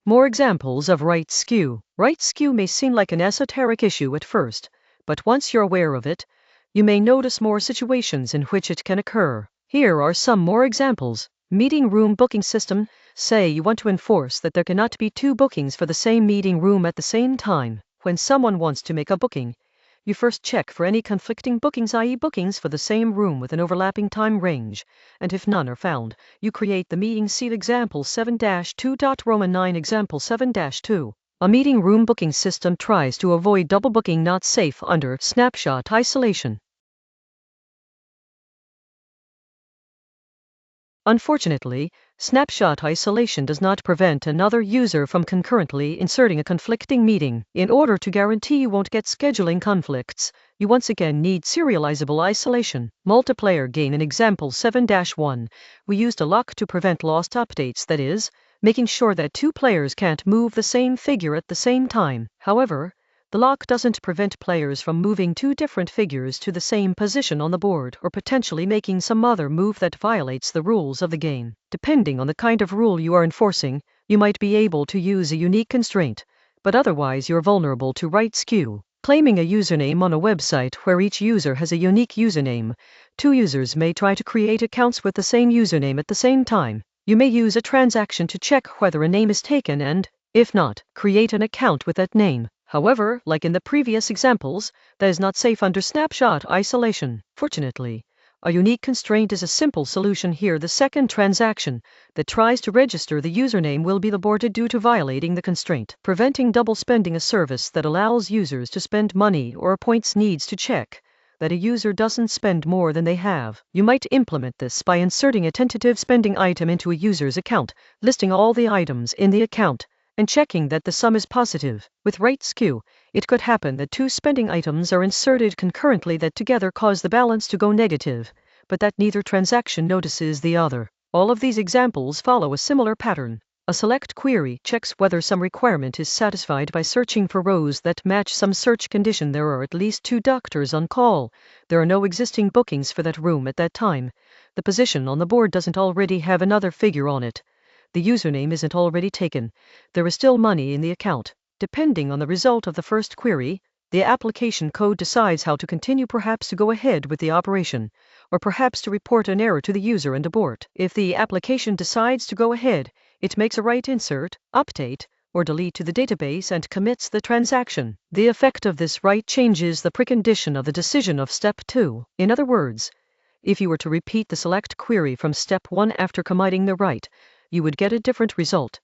More examples of right skew. Right skew may seem like an esoteric issue at first, but once you're aware of it, you may notice more situations in which it can occur. Here are some more examples. Meeting room booking system. Say you want to enforce that there cannot be two bookings for the same meeting room at the same time. When someone wants to make a booking, you first check for any conflicting bookings, i.e. bookings for the same room with an overlapping time range, and if none are found, you create the meeting. See example 7-2. Roman 9 example 7-2. A meeting room booking system tries to avoid double booking, not safe under snapshot isolation. Unfortunately, snapshot isolation does not prevent another user from concurrently inserting a conflicting meeting. In order to guarantee you won't get scheduling conflicts, you once again need serializable isolation. Multiplayer game. In example 7-1, we used a lock to prevent lost updates, that is, making sure that two players can't move the same figure at the same time. However, the lock doesn't prevent players from moving two different figures to the same position on the board or potentially making some other move that violates the rules of the game. Depending on the kind of rule you are enforcing, you might be able to use a unique constraint, but otherwise you're vulnerable to right skew. Claiming a username on a website where each user has a unique username. Two users may try to create accounts with the same username at the same time. You may use a transaction to check whether a name is taken and, if not, create an account with that name. However, like in the previous examples, that is not safe under snapshot isolation. Fortunately, a unique constraint is a simple solution here. The second transaction that tries to register the username will be aborted due to violating the constraint. Preventing double spending. A service that allows users to spend money or points needs to check that a user doesn't spend more than they have. You might implement this by inserting a tentative spending item into a user's account, listing all the items in the account, and checking that the sum is positive. With right skew, it could happen that two spending items are inserted concurrently that together cause the balance to go negative, but that neither transaction notices the other. All of these examples follow a similar pattern. A select query checks whether some requirement is satisfied by searching for rows that match some search condition. There are at least two doctors on call. There are no existing bookings for that room at that time. The position on the board doesn't already have another figure on it. The username isn't already taken. There is still money in the account. Depending on the result of the first query, the application code decides how to continue, perhaps to go ahead with the operation, or perhaps to report an error to the user and abort. If the application decides to go ahead, it makes a write insert, update, or delete to the database and commits the transaction. The effect of this write changes the precondition of the decision of step 2. In other words, if you were to repeat the select query from step 1 after committing the write, you would get a different result.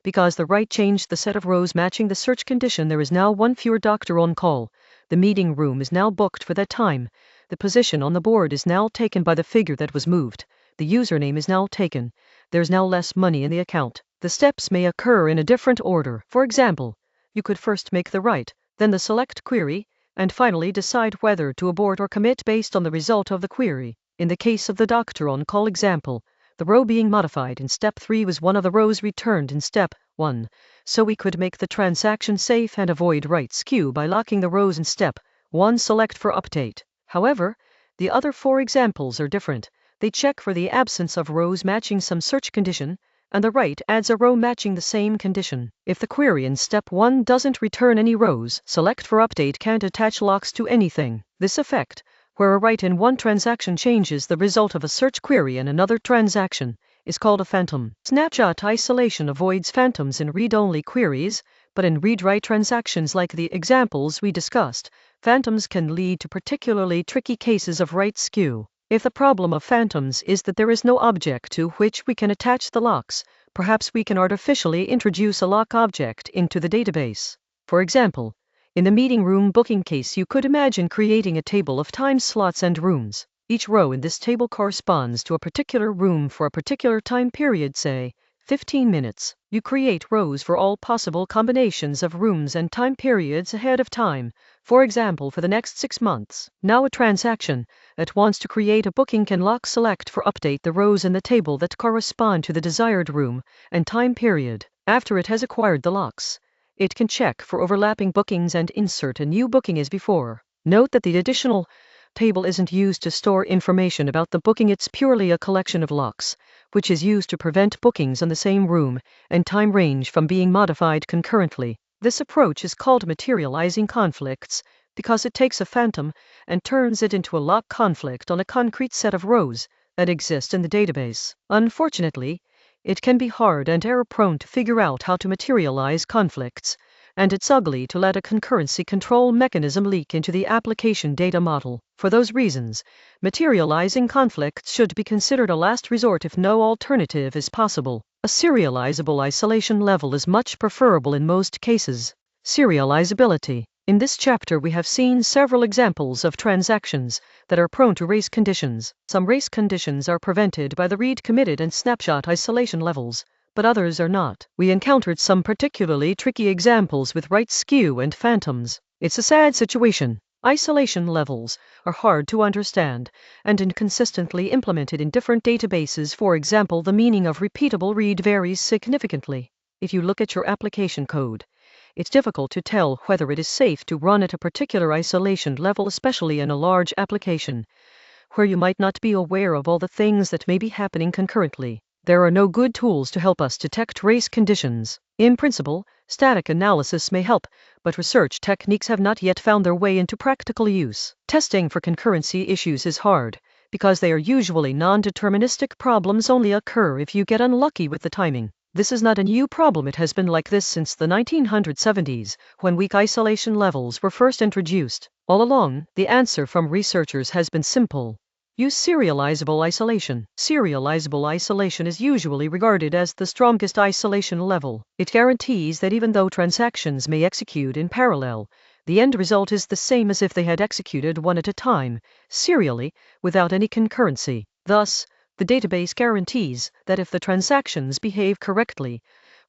Because the write changed the set of rows matching the search condition, there is now one fewer doctor on call. The meeting room is now booked for that time. The position on the board is now taken by the figure that was moved. The username is now taken. There's now less money in the account. The steps may occur in a different order. For example, you could first make the write, then the select query, and finally decide whether to abort or commit based on the result of the query. In the case of the doctor on call example, the row being modified in step 3 was one of the rows returned in step 1, so we could make the transaction safe and avoid right skew by locking the rows in step 1 select for update. However, the other 4 examples are different. They check for the absence of rows matching some search condition, and the write adds a row matching the same condition. If the query in step 1 doesn't return any rows, select for update can't attach locks to anything. This effect, where a write in one transaction changes the result of a search query in another transaction, is called a phantom. Snapshot isolation avoids phantoms in read-only queries, but in read-write transactions like the examples we discussed, phantoms can lead to particularly tricky cases of write skew. If the problem of phantoms is that there is no object to which we can attach the locks, perhaps we can artificially introduce a lock object into the database. For example, in the meeting room booking case, you could imagine creating a table of time slots and rooms. Each row in this table corresponds to a particular room for a particular time period, say 15 minutes. You create rows for all possible combinations of rooms and time periods ahead of time, for example for the next 6 months. Now a transaction that wants to create a booking can lock select for update the rows in the table that correspond to the desired room and time period. After it has acquired the locks, it can check for overlapping bookings and insert a new booking as before. Note that the additional table isn't used to store information about the booking, it's purely a collection of locks, which is used to prevent bookings on the same room and time range from being modified concurrently. This approach is called materializing conflicts because it takes a phantom and turns it into a lock conflict on a concrete set of rows that exist in the database. Unfortunately, it can be hard and error-prone to figure out how to materialize conflicts, and it's ugly to let a concurrency control mechanism leak into the application data model. For those reasons, materializing conflicts should be considered a last resort if no alternative is possible. A serializable isolation level is much preferable in most cases. Serializability. In this chapter we have seen several examples of transactions that are prone to race conditions. Some race conditions are prevented by the read committed and snapshot isolation levels, but others are not. We encountered some particularly tricky examples with write skew and phantoms. It's a sad situation. Isolation levels are hard to understand and inconsistently implemented in different databases. For example, the meaning of repeatable read varies significantly. If you look at your application code, it's difficult to tell whether it is safe to run at a particular isolation level, especially in a large application, where you might not be aware of all the things that may be happening concurrently. There are no good tools to help us detect race conditions. In principle, static analysis may help, but research techniques have not yet found their way into practical use. Testing for concurrency issues is hard, because they are usually non-deterministic. Problems only occur if you get unlucky with the timing. This is not a new problem. It has been like this since the 1970s, when weak isolation levels were first introduced. All along, the answer from researchers has been simple. Use serializable isolation. Serializable isolation is usually regarded as the strongest isolation level. It guarantees that even though transactions may execute in parallel, the end result is the same as if they had executed one at a time, serially, without any concurrency. Thus, the database guarantees that if the transactions behave correctly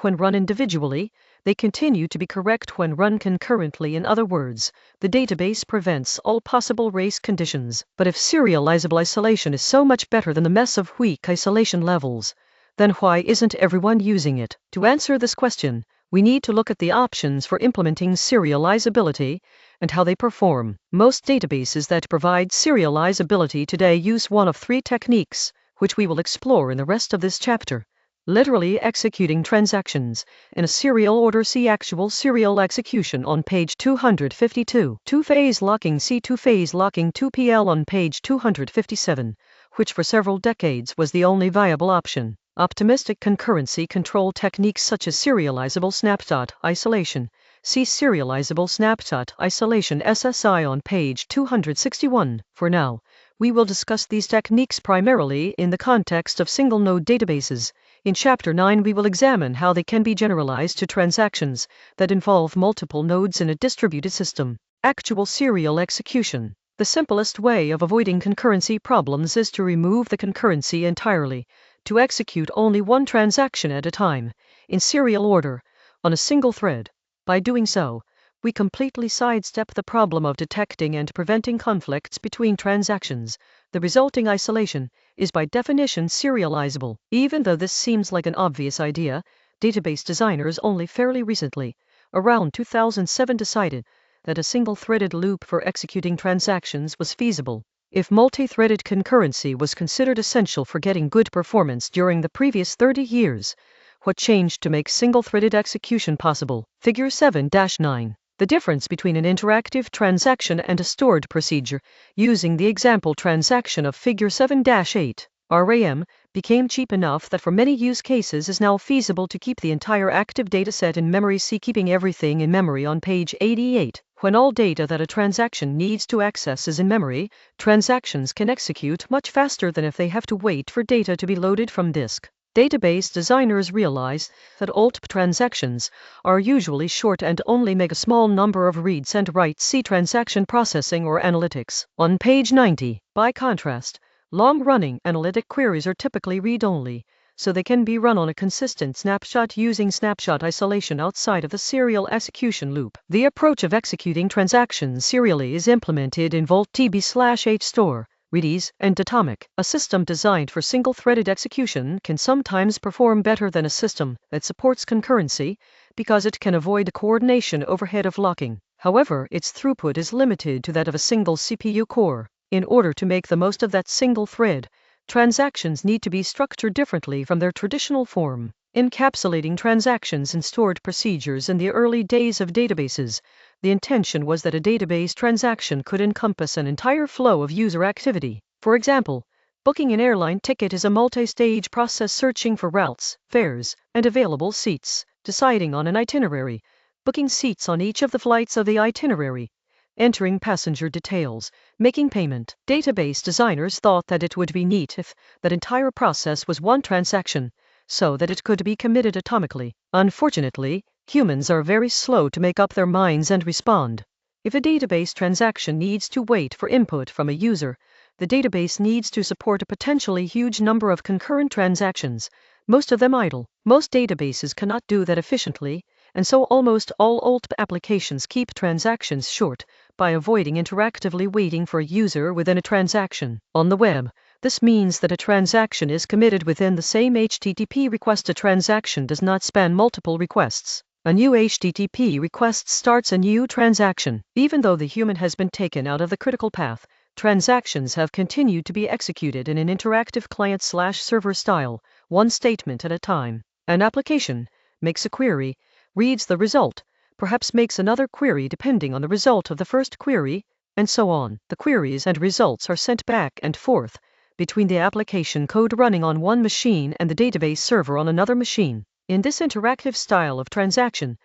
when run individually, they continue to be correct when run concurrently. In other words, the database prevents all possible race conditions. But if serializable isolation is so much better than the mess of weak isolation levels, then why isn't everyone using it? To answer this question, we need to look at the options for implementing serializability and how they perform. Most databases that provide serializability today use one of three techniques, which we will explore in the rest of this chapter. Literally executing transactions in a serial order. See actual serial execution on page 252. Two-phase locking. See two-phase locking 2PL on page 257, which for several decades was the only viable option. Optimistic concurrency control techniques such as serializable snapshot isolation. See serializable snapshot isolation SSI on page 261. For now, we will discuss these techniques primarily in the context of single-node databases. In Chapter 9 we will examine how they can be generalized to transactions that involve multiple nodes in a distributed system. Actual serial execution. The simplest way of avoiding concurrency problems is to remove the concurrency entirely, to execute only one transaction at a time, in serial order, on a single thread. By doing so, we completely sidestep the problem of detecting and preventing conflicts between transactions. The resulting isolation is by definition serializable. Even though this seems like an obvious idea, database designers only fairly recently, around 2007, decided that a single-threaded loop for executing transactions was feasible. If multi-threaded concurrency was considered essential for getting good performance during the previous 30 years, what changed to make single-threaded execution possible? Figure 7-9. The difference between an interactive transaction and a stored procedure, using the example transaction of Figure 7-8, RAM, became cheap enough that for many use cases is now feasible to keep the entire active dataset in memory. See keeping everything in memory on page 88. When all data that a transaction needs to access is in memory, transactions can execute much faster than if they have to wait for data to be loaded from disk. Database designers realize that alt transactions are usually short and only make a small number of reads and writes. See transaction processing or analytics on page 90. By contrast, long-running analytic queries are typically read-only, so they can be run on a consistent snapshot using snapshot isolation outside of the serial execution loop. The approach of executing transactions serially is implemented in VaultDB/HStore, Redis, and Datomic. A system designed for single-threaded execution can sometimes perform better than a system that supports concurrency because it can avoid the coordination overhead of locking. However, its throughput is limited to that of a single CPU core. In order to make the most of that single thread, transactions need to be structured differently from their traditional form. Encapsulating transactions in stored procedures in the early days of databases, the intention was that a database transaction could encompass an entire flow of user activity. For example, booking an airline ticket is a multi-stage process searching for routes, fares, and available seats, deciding on an itinerary, booking seats on each of the flights of the itinerary, entering passenger details, making payment. Database designers thought that it would be neat if that entire process was one transaction, so that it could be committed atomically. Unfortunately, humans are very slow to make up their minds and respond. If a database transaction needs to wait for input from a user, the database needs to support a potentially huge number of concurrent transactions, most of them idle. Most databases cannot do that efficiently, and so almost all old applications keep transactions short by avoiding interactively waiting for a user within a transaction. On the web, this means that a transaction is committed within the same HTTP request. A transaction does not span multiple requests. A new HTTP request starts a new transaction. Even though the human has been taken out of the critical path, transactions have continued to be executed in an interactive client/server style, one statement at a time. An application makes a query, reads the result, perhaps makes another query depending on the result of the first query, and so on. The queries and results are sent back and forth between the application code running on one machine and the database server on another machine. In this interactive style of transaction,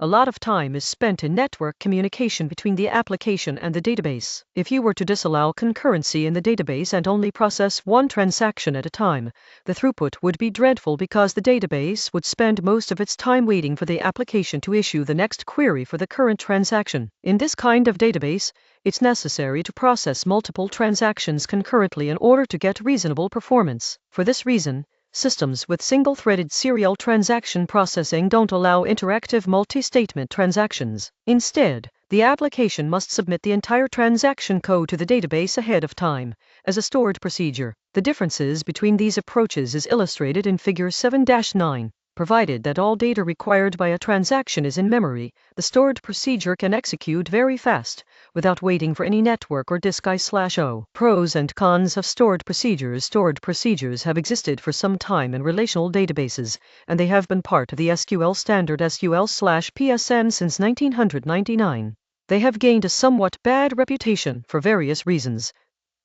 a lot of time is spent in network communication between the application and the database. If you were to disallow concurrency in the database and only process one transaction at a time, the throughput would be dreadful because the database would spend most of its time waiting for the application to issue the next query for the current transaction. In this kind of database, it's necessary to process multiple transactions concurrently in order to get reasonable performance. For this reason, systems with single-threaded serial transaction processing don't allow interactive multi-statement transactions. Instead, the application must submit the entire transaction code to the database ahead of time, as a stored procedure. The differences between these approaches is illustrated in Figure 7-9. Provided that all data required by a transaction is in memory, the stored procedure can execute very fast, without waiting for any network or disk I/O. Pros and cons of stored procedures. Stored procedures have existed for some time in relational databases, and they have been part of the SQL standard SQL/PSN since 1999. They have gained a somewhat bad reputation for various reasons.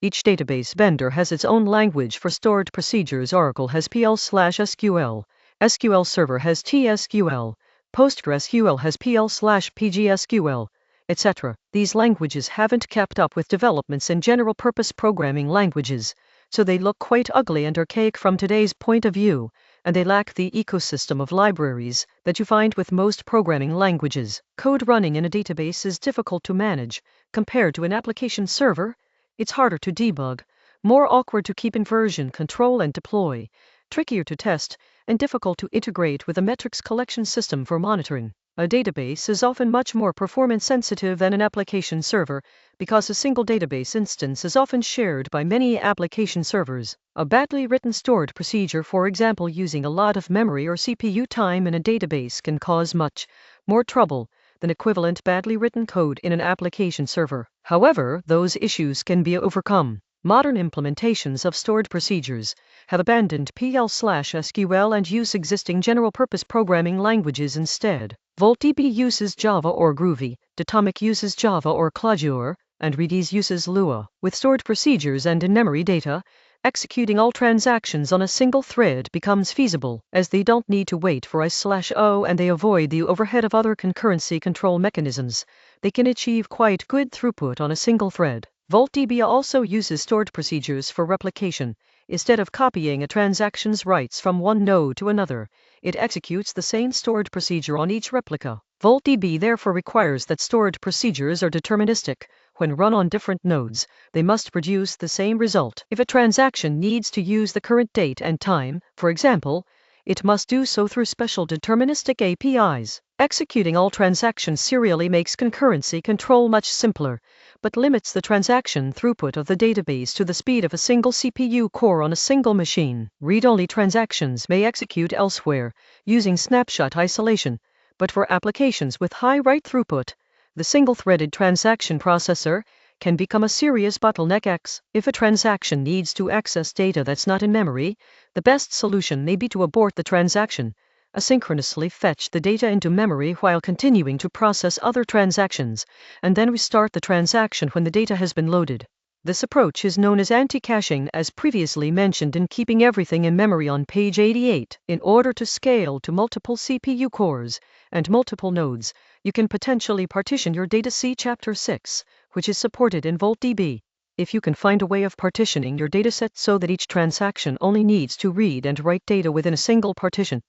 Each database vendor has its own language for stored procedures. Oracle has PL/SQL. SQL Server has TSQL, PostgreSQL has PL/PGSQL, etc. These languages haven't kept up with developments in general-purpose programming languages, so they look quite ugly and archaic from today's point of view, and they lack the ecosystem of libraries that you find with most programming languages. Code running in a database is difficult to manage. Compared to an application server, it's harder to debug, more awkward to keep in version control and deploy, trickier to test, and difficult to integrate with a metrics collection system for monitoring. A database is often much more performance sensitive than an application server because a single database instance is often shared by many application servers. A badly written stored procedure, for example, using a lot of memory or CPU time in a database, can cause much more trouble than equivalent badly written code in an application server. However, those issues can be overcome. Modern implementations of stored procedures have abandoned PL/SQL and use existing general-purpose programming languages instead. VaultDB uses Java or Groovy, Datomic uses Java or Clojure, and Redis uses Lua. With stored procedures and in-memory data, executing all transactions on a single thread becomes feasible, as they don't need to wait for I/O and they avoid the overhead of other concurrency control mechanisms. They can achieve quite good throughput on a single thread. VaultDB also uses stored procedures for replication. Instead of copying a transaction's writes from one node to another, it executes the same stored procedure on each replica. VaultDB therefore requires that stored procedures are deterministic. When run on different nodes, they must produce the same result. If a transaction needs to use the current date and time, for example, it must do so through special deterministic APIs. Executing all transactions serially makes concurrency control much simpler, but limits the transaction throughput of the database to the speed of a single CPU core on a single machine. Read-only transactions may execute elsewhere, using snapshot isolation, but for applications with high write throughput, the single-threaded transaction processor can become a serious bottleneck. If a transaction needs to access data that's not in memory, the best solution may be to abort the transaction, asynchronously fetch the data into memory while continuing to process other transactions, and then restart the transaction when the data has been loaded. This approach is known as anti-caching, as previously mentioned in Keeping Everything in Memory on page 88. In order to scale to multiple CPU cores and multiple nodes, you can potentially partition your data. See Chapter 6, which is supported in VoltDB. If you can find a way of partitioning your dataset so that each transaction only needs to read and write data within a single partition,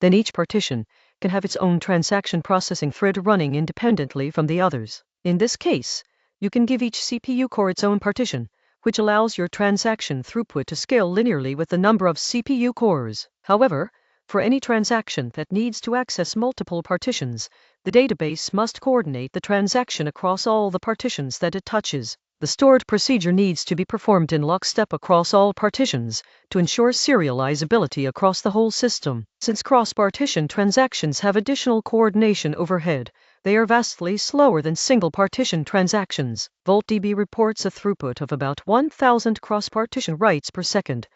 then each partition can have its own transaction processing thread running independently from the others. In this case, you can give each CPU core its own partition, which allows your transaction throughput to scale linearly with the number of CPU cores. However, for any transaction that needs to access multiple partitions, the database must coordinate the transaction across all the partitions that it touches. The stored procedure needs to be performed in lockstep across all partitions to ensure serializability across the whole system. Since cross-partition transactions have additional coordination overhead, they are vastly slower than single-partition transactions. VoltDB reports a throughput of about 1,000 cross-partition writes per second,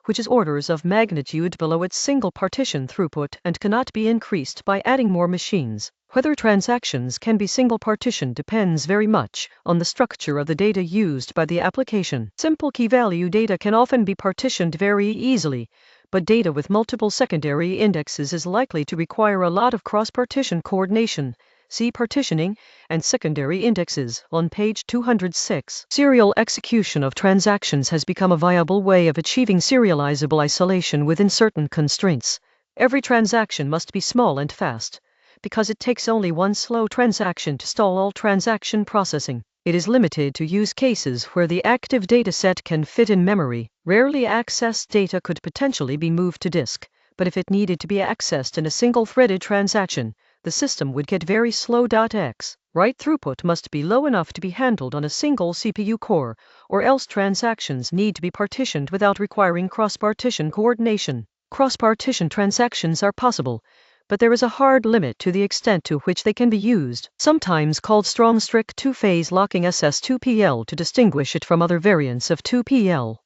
which is orders of magnitude below its single-partition throughput and cannot be increased by adding more machines. Whether transactions can be single-partitioned depends very much on the structure of the data used by the application. Simple key-value data can often be partitioned very easily, but data with multiple secondary indexes is likely to require a lot of cross-partition coordination. See partitioning and secondary indexes on page 206. Serial execution of transactions has become a viable way of achieving serializable isolation within certain constraints. Every transaction must be small and fast, because it takes only one slow transaction to stall all transaction processing. It is limited to use cases where the active dataset can fit in memory. Rarely accessed data could potentially be moved to disk, but if it needed to be accessed in a single-threaded transaction, the system would get very slow. Write throughput must be low enough to be handled on a single CPU core, or else transactions need to be partitioned without requiring cross-partition coordination. Cross-partition transactions are possible, but there is a hard limit to the extent to which they can be used, sometimes called strong strict two-phase locking SS2PL to distinguish it from other variants of 2PL.